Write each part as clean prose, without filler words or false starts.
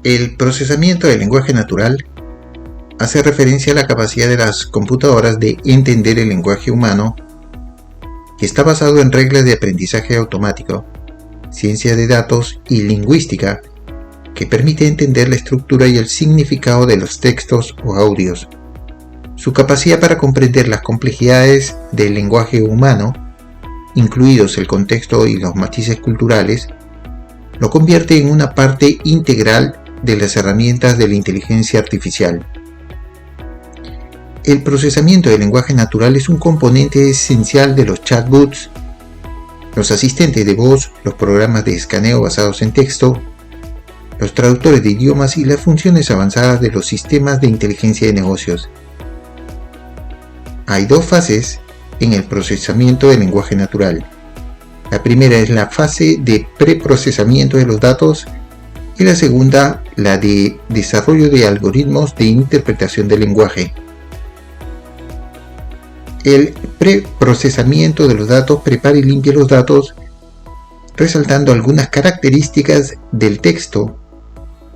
El procesamiento del lenguaje natural hace referencia a la capacidad de las computadoras de entender el lenguaje humano, que está basado en reglas de aprendizaje automático, ciencia de datos y lingüística, que permite entender la estructura y el significado de los textos o audios. Su capacidad para comprender las complejidades del lenguaje humano, incluidos el contexto y los matices culturales, lo convierte en una parte integral de las herramientas de la inteligencia artificial. El procesamiento del lenguaje natural es un componente esencial de los chatbots, los asistentes de voz, los programas de escaneo basados en texto, los traductores de idiomas y las funciones avanzadas de los sistemas de inteligencia de negocios. Hay dos fases en el procesamiento del lenguaje natural. La primera es la fase de preprocesamiento de los datos y la segunda, la de desarrollo de algoritmos de interpretación del lenguaje. El preprocesamiento de los datos prepara y limpia los datos, resaltando algunas características del texto,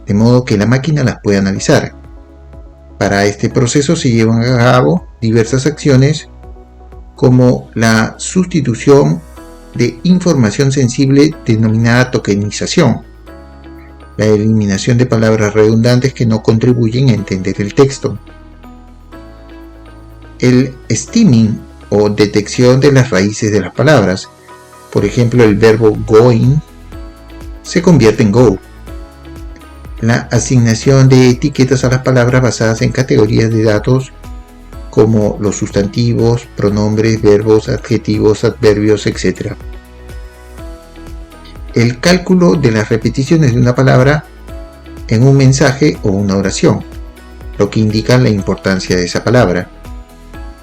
de modo que la máquina las pueda analizar. Para este proceso se llevan a cabo diversas acciones, como la sustitución de información sensible denominada tokenización, la eliminación de palabras redundantes que no contribuyen a entender el texto, el stemming o detección de las raíces de las palabras, por ejemplo el verbo going se convierte en go, la asignación de etiquetas a las palabras basadas en categorías de datos como los sustantivos, pronombres, verbos, adjetivos, adverbios, etc. El cálculo de las repeticiones de una palabra en un mensaje o una oración, lo que indica la importancia de esa palabra.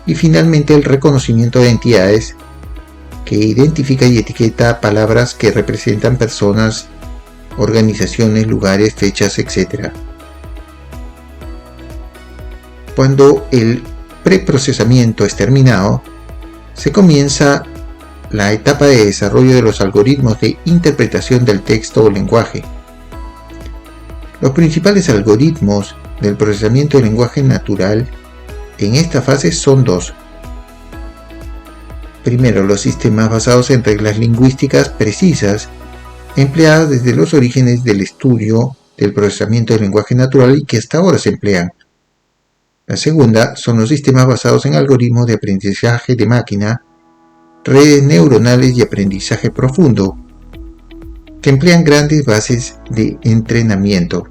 Y finalmente el reconocimiento de entidades, que identifica y etiqueta palabras que representan personas, organizaciones, lugares, fechas, etc. Cuando el preprocesamiento es terminado, se comienza la etapa de desarrollo de los algoritmos de interpretación del texto o lenguaje. Los principales algoritmos del procesamiento del lenguaje natural en esta fase son dos. Primero, los sistemas basados en reglas lingüísticas precisas, empleadas desde los orígenes del estudio del procesamiento del lenguaje natural y que hasta ahora se emplean. La segunda son los sistemas basados en algoritmos de aprendizaje de máquina, redes neuronales y aprendizaje profundo, que emplean grandes bases de entrenamiento.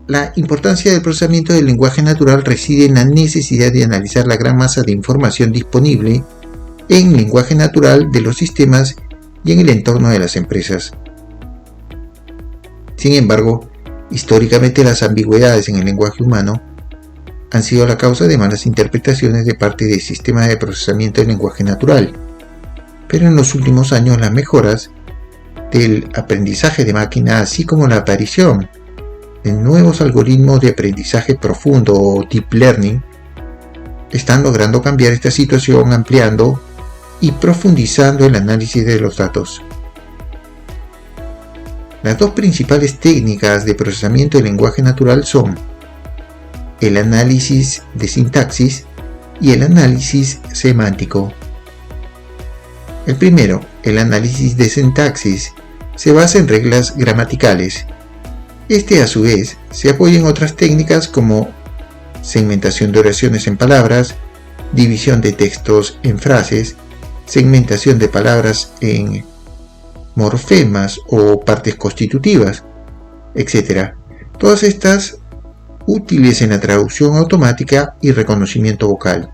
La importancia del procesamiento del lenguaje natural reside en la necesidad de analizar la gran masa de información disponible en lenguaje natural de los sistemas y en el entorno de las empresas. Sin embargo, históricamente las ambigüedades en el lenguaje humano han sido la causa de malas interpretaciones de parte de sistemas de procesamiento del lenguaje natural, pero en los últimos años las mejoras del aprendizaje de máquina, así como la aparición de nuevos algoritmos de aprendizaje profundo o deep learning, están logrando cambiar esta situación, ampliando y profundizando el análisis de los datos. Las dos principales técnicas de procesamiento del lenguaje natural son el análisis de sintaxis y el análisis semántico. El primero, el análisis de sintaxis, se basa en reglas gramaticales. Este a su vez se apoya en otras técnicas como segmentación de oraciones en palabras, división de textos en frases, segmentación de palabras en morfemas o partes constitutivas, etc. Todas estas útiles en la traducción automática y reconocimiento vocal.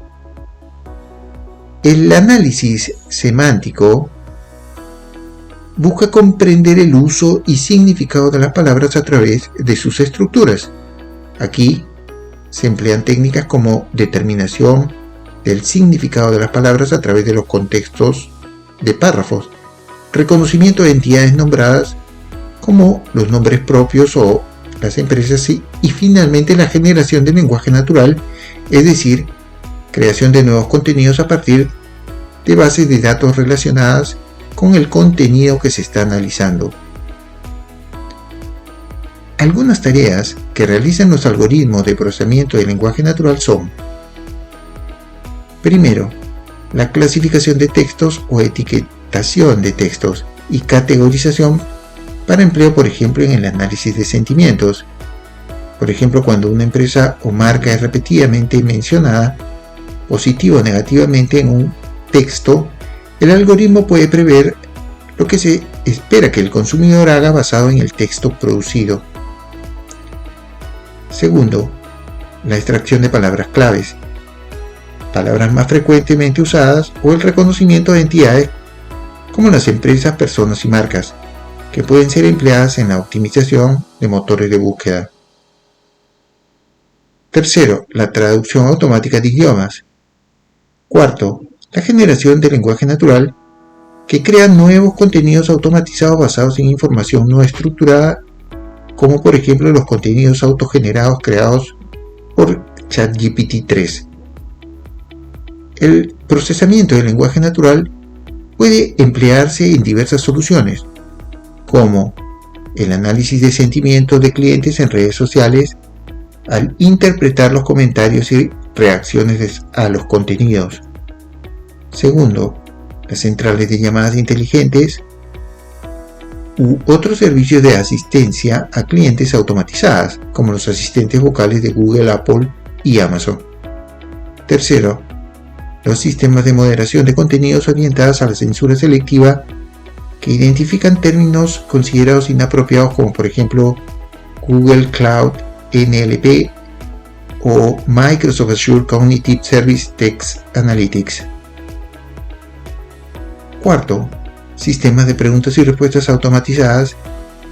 El análisis semántico busca comprender el uso y significado de las palabras a través de sus estructuras. Aquí se emplean técnicas como determinación del significado de las palabras a través de los contextos de párrafos, reconocimiento de entidades nombradas como los nombres propios o las empresas y finalmente la generación de lenguaje natural, es decir, creación de nuevos contenidos a partir de bases de datos relacionadas con el contenido que se está analizando. Algunas tareas que realizan los algoritmos de procesamiento del lenguaje natural son: primero, la clasificación de textos o etiquetación de textos y categorización para empleo, por ejemplo, en el análisis de sentimientos. Por ejemplo, cuando una empresa o marca es repetidamente mencionada, positiva o negativamente en un texto, el algoritmo puede prever lo que se espera que el consumidor haga basado en el texto producido. Segundo, la extracción de palabras claves, palabras más frecuentemente usadas o el reconocimiento de entidades como las empresas, personas y marcas, que pueden ser empleadas en la optimización de motores de búsqueda. Tercero, la traducción automática de idiomas. Cuarto, la generación de lenguaje natural que crea nuevos contenidos automatizados basados en información no estructurada, como por ejemplo los contenidos autogenerados creados por ChatGPT 3. El procesamiento del lenguaje natural puede emplearse en diversas soluciones, como el análisis de sentimientos de clientes en redes sociales al interpretar los comentarios y reacciones a los contenidos. Segundo, las centrales de llamadas inteligentes u otros servicios de asistencia a clientes automatizadas, como los asistentes vocales de Google, Apple y Amazon. Tercero, los sistemas de moderación de contenidos orientados a la censura selectiva que identifican términos considerados inapropiados, como por ejemplo Google Cloud NLP o Microsoft Azure Cognitive Service Text Analytics. Cuarto, sistemas de preguntas y respuestas automatizadas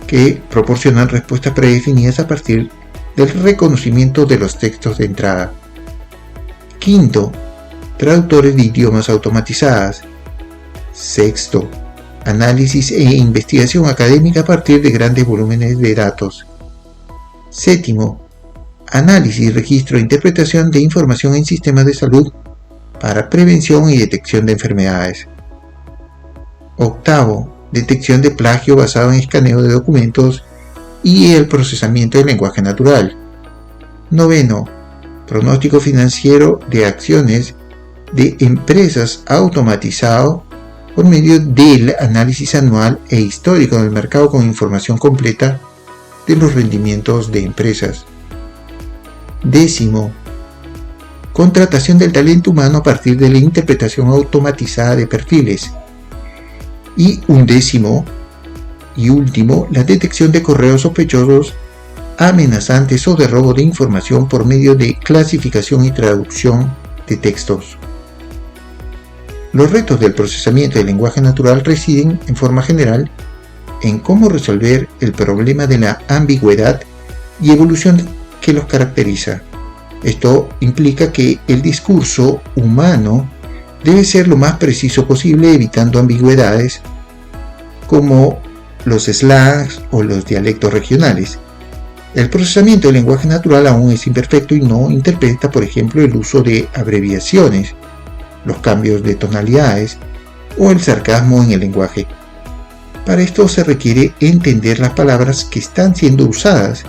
que proporcionan respuestas predefinidas a partir del reconocimiento de los textos de entrada. Quinto, traductores de idiomas automatizadas. Sexto, análisis e investigación académica a partir de grandes volúmenes de datos. Séptimo, análisis, registro e interpretación de información en sistemas de salud para prevención y detección de enfermedades. Octavo, detección de plagio basado en escaneo de documentos y el procesamiento del lenguaje natural. Noveno, pronóstico financiero de acciones de empresas automatizado por medio del análisis anual e histórico del mercado con información completa de los rendimientos de empresas. Décimo, contratación del talento humano a partir de la interpretación automatizada de perfiles. Y undécimo y último, la detección de correos sospechosos, amenazantes o de robo de información por medio de clasificación y traducción de textos. Los retos del procesamiento del lenguaje natural residen, en forma general, en cómo resolver el problema de la ambigüedad y evolución que los caracteriza. Esto implica que el discurso humano debe ser lo más preciso posible, evitando ambigüedades como los slangs o los dialectos regionales. El procesamiento del lenguaje natural aún es imperfecto y no interpreta, por ejemplo, el uso de abreviaciones, los cambios de tonalidades o el sarcasmo en el lenguaje. Para esto se requiere entender las palabras que están siendo usadas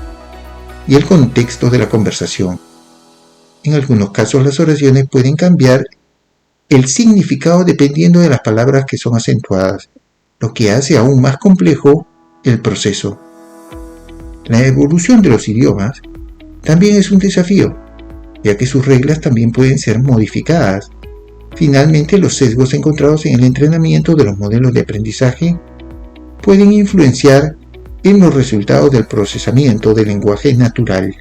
y el contexto de la conversación. En algunos casos las oraciones pueden cambiar el significado dependiendo de las palabras que son acentuadas, lo que hace aún más complejo el proceso. La evolución de los idiomas también es un desafío, ya que sus reglas también pueden ser modificadas. Finalmente, los sesgos encontrados en el entrenamiento de los modelos de aprendizaje pueden influenciar en los resultados del procesamiento del lenguaje natural.